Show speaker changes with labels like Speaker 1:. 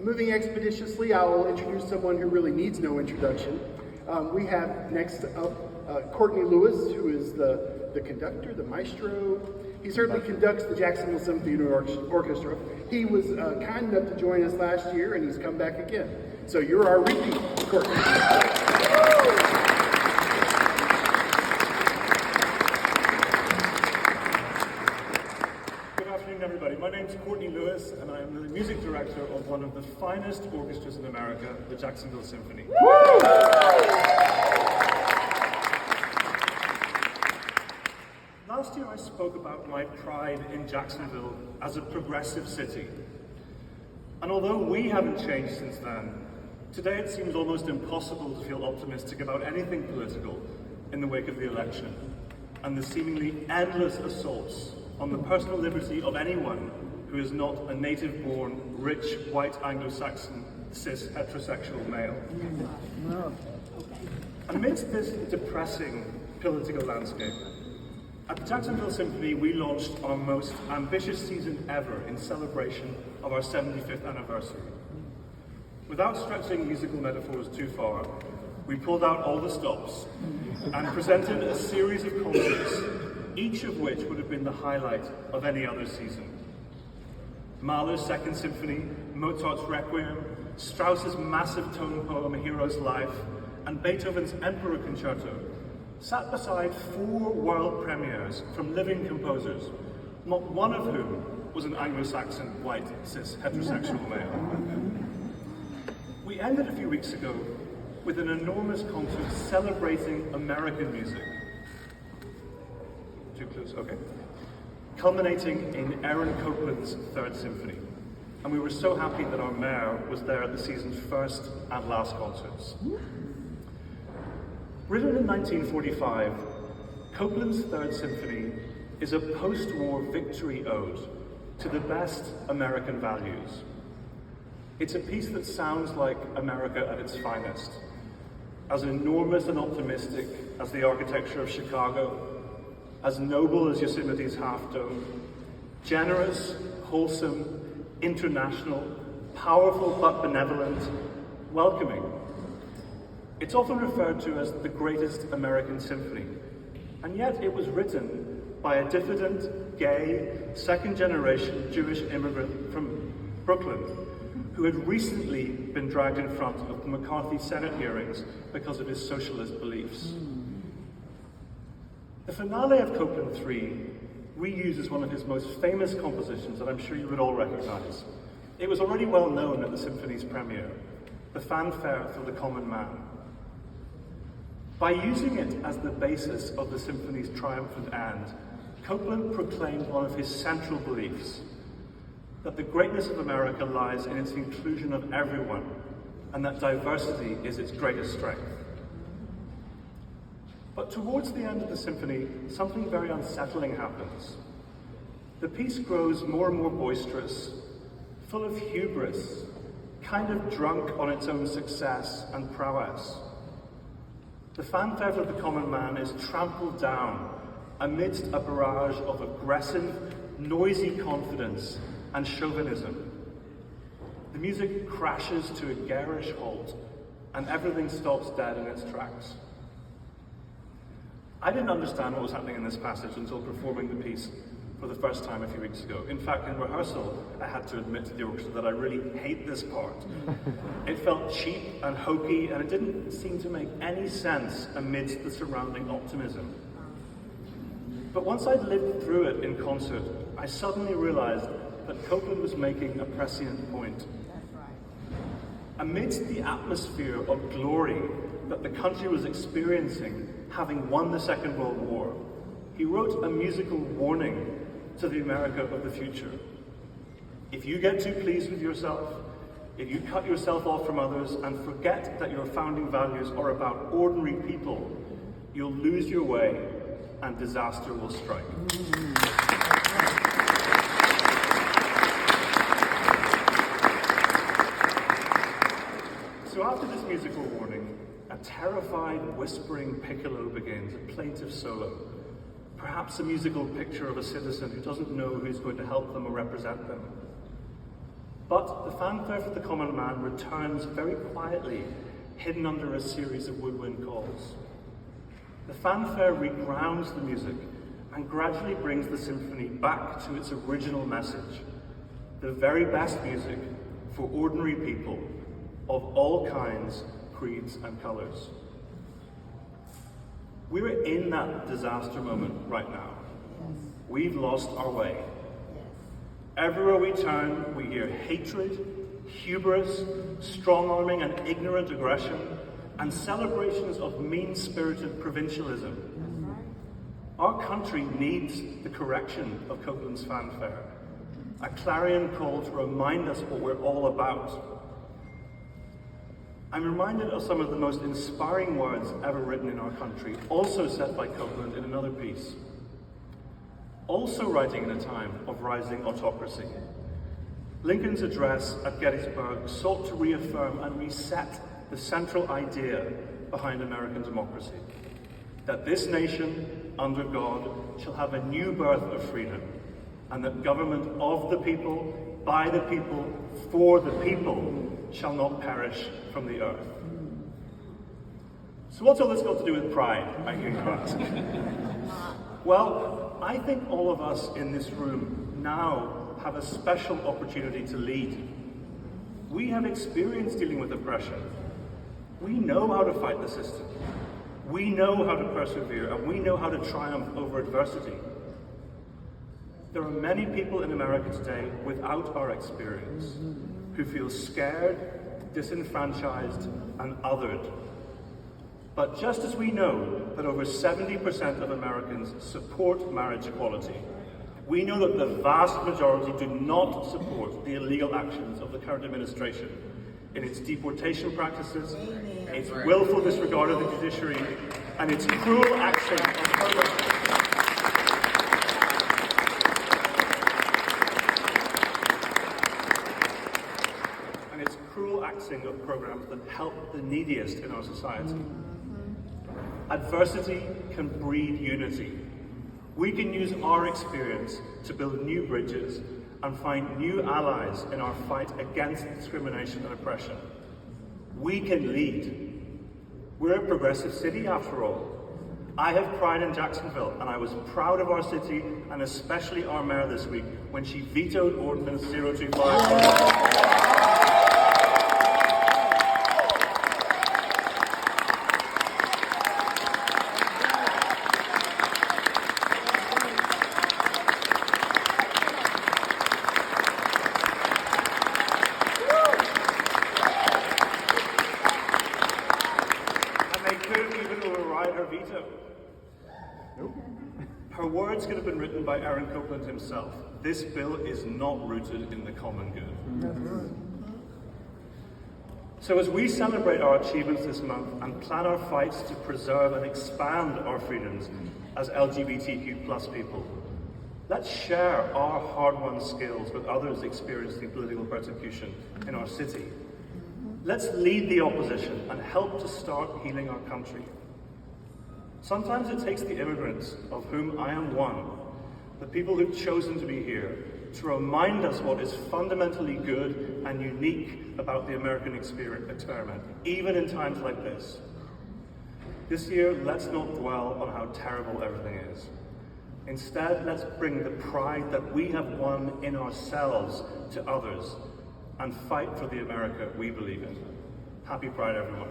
Speaker 1: Moving expeditiously, I will introduce someone who really needs no introduction. We have next up Courtney Lewis, who is the conductor, the maestro. He certainly conducts the Jacksonville Symphony Orchestra. He was kind enough to join us last year, and he's come back again. So you're our repeat, Courtney.
Speaker 2: Good afternoon, everybody. My name's Courtney Lewis, and I'm the music director of one of the finest orchestras in America, the Jacksonville Symphony. Last year I spoke about my pride in Jacksonville as a progressive city. And although we haven't changed since then, today it seems almost impossible to feel optimistic about anything political in the wake of the election and the seemingly endless assaults on the personal liberty of anyone who is not a native-born, rich, white Anglo-Saxon, cis, heterosexual male. Amidst this depressing political landscape, at the Jacksonville Symphony, we launched our most ambitious season ever in celebration of our 75th anniversary. Without stretching musical metaphors too far, we pulled out all the stops and presented a series of concerts, each of which would have been the highlight of any other season. Mahler's Second Symphony, Mozart's Requiem, Strauss's massive tone poem A Hero's Life, and Beethoven's Emperor Concerto sat beside 4 world premieres from living composers, not one of whom was an Anglo-Saxon, white, cis, heterosexual male. We ended a few weeks ago with an enormous concert celebrating American music. Too close, okay. Culminating in Aaron Copeland's Third Symphony. And we were so happy that our mayor was there at the season's first and last concerts. Written in 1945, Copeland's Third Symphony is a post-war victory ode to the best American values. It's a piece that sounds like America at its finest, as enormous and optimistic as the architecture of Chicago, as noble as Yosemite's Half Dome, generous, wholesome, international, powerful but benevolent, welcoming. It's often referred to as the greatest American symphony, and yet it was written by a diffident, gay, second-generation Jewish immigrant from Brooklyn, who had recently been dragged in front of the McCarthy Senate hearings because of his socialist beliefs. The finale of Copeland 3 reuses one of his most famous compositions that I'm sure you would all recognize. It was already well known at the symphony's premiere, the fanfare for the common man. By using it as the basis of the symphony's triumphant end, Copeland proclaimed one of his central beliefs, that the greatness of America lies in its inclusion of everyone, and that diversity is its greatest strength. But towards the end of the symphony, something very unsettling happens. The piece grows more and more boisterous, full of hubris, kind of drunk on its own success and prowess. The fanfare of the common man is trampled down amidst a barrage of aggressive, noisy confidence and chauvinism. The music crashes to a garish halt, and everything stops dead in its tracks. I didn't understand what was happening in this passage until performing the piece for the first time a few weeks ago. In fact, in rehearsal, I had to admit to the orchestra that I really hate this part. It felt cheap and hokey, and it didn't seem to make any sense amidst the surrounding optimism. But once I'd lived through it in concert, I suddenly realized that Copeland was making a prescient point. Amidst the atmosphere of glory that the country was experiencing, having won the Second World War, he wrote a musical warning to the America of the future. If you get too pleased with yourself, if you cut yourself off from others and forget that your founding values are about ordinary people, you'll lose your way and disaster will strike. So after this musical warning, a terrified, whispering piccolo begins, a plaintive solo. Perhaps a musical picture of a citizen who doesn't know who's going to help them or represent them. But the fanfare for the common man returns very quietly, hidden under a series of woodwind calls. The fanfare regrounds the music and gradually brings the symphony back to its original message: the very best music for ordinary people of all kinds, creeds, and colors. We're in that disaster moment right now. We've lost our way. Everywhere we turn, we hear hatred, hubris, strong-arming and ignorant aggression, and celebrations of mean-spirited provincialism. Our country needs the correction of Copeland's fanfare, a clarion call to remind us what we're all about. I'm reminded of some of the most inspiring words ever written in our country, also said by Copeland in another piece. Also writing in a time of rising autocracy, Lincoln's address at Gettysburg sought to reaffirm and reset the central idea behind American democracy: that this nation, under God, shall have a new birth of freedom, and that government of the people, by the people, for the people, shall not perish from the earth. So what's all this got to do with pride, I hear you ask? Well, I think all of us in this room now have a special opportunity to lead. We have experience dealing with oppression. We know how to fight the system. We know how to persevere, and we know how to triumph over adversity. There are many people in America today without our experience, who feel scared, disenfranchised, and othered. But just as we know that over 70% of Americans support marriage equality, we know that the vast majority do not support the illegal actions of the current administration in its deportation practices, its willful disregard of the judiciary, and its cruel action of programs. Of programs that help the neediest in our society. Adversity can breed unity. We can use our experience to build new bridges and find new allies in our fight against discrimination and oppression. We can lead. We're a progressive city, after all. I have pride in Jacksonville, and I was proud of our city, and especially our mayor this week, when she vetoed Ordinance 025. Her words could have been written by Aaron Copeland himself. This bill is not rooted in the common good. So as we celebrate our achievements this month and plan our fights to preserve and expand our freedoms as LGBTQ+ people, let's share our hard-won skills with others experiencing political persecution in our city. Let's lead the opposition and help to start healing our country. Sometimes it takes the immigrants, of whom I am one, the people who've chosen to be here, to remind us what is fundamentally good and unique about the American experiment, even in times like this. This year, let's not dwell on how terrible everything is. Instead, let's bring the pride that we have won in ourselves to others and fight for the America we believe in. Happy Pride, everyone.